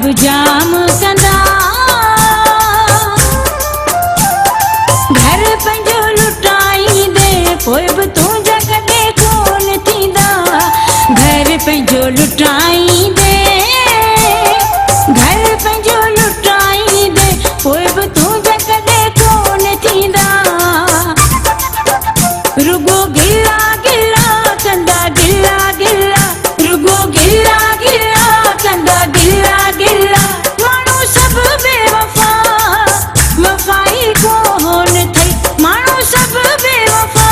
बि जाम कंदा घर पंहिंजो लुटाईंदे पोइ बि तुंहिंजा कॾहिं कोन थींदा घर पंहिंजो लुटाईंदे घर पंहिंजो लुटाईंदे पोइ बि तुंहिंजा कॾहिं कोन थींदा रुगो गिला गिला कंदा गिला गिला रुगो गिला गिला कंदा गिला गिला माण्हू सभु बेवफा वफ़ाई कोन थई माण्हू सभु बेवफा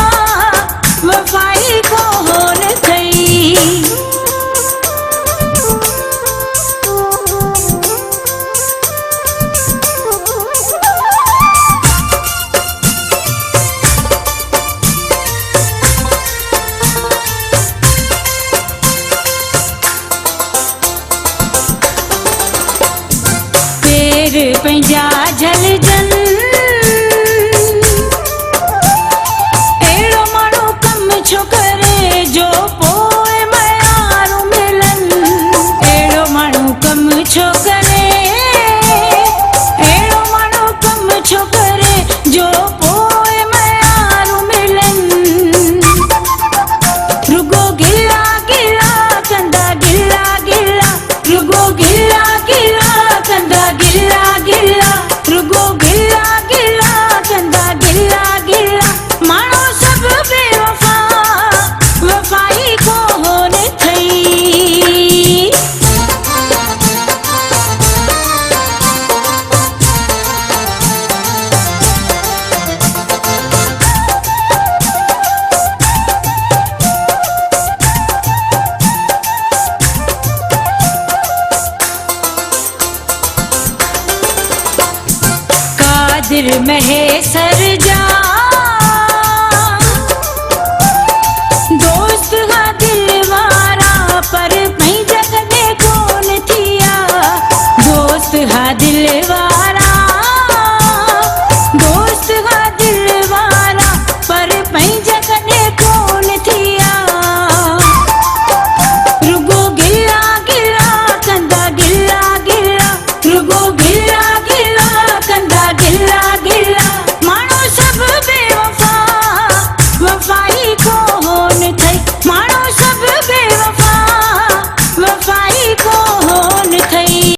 वफ़ाई कोन थई पेर पंहिंजा झलजनि अहिड़ो माण्हू कमु छो करे जो पोइ मयारू मिलनि अहिड़ो माण्हू कमु छो करे अहिड़ो माण्हू कमु छो करे जो पोइ मयारू मिलनि रुगो गिला गिला कंदा गिला गिला रुगो गिला गिला कंदा गिला गिला रुगो गिला गिला कंदा गिला गिला माण्हू सभु बेवफा वफ़ाई कोन थई कादिर महेसर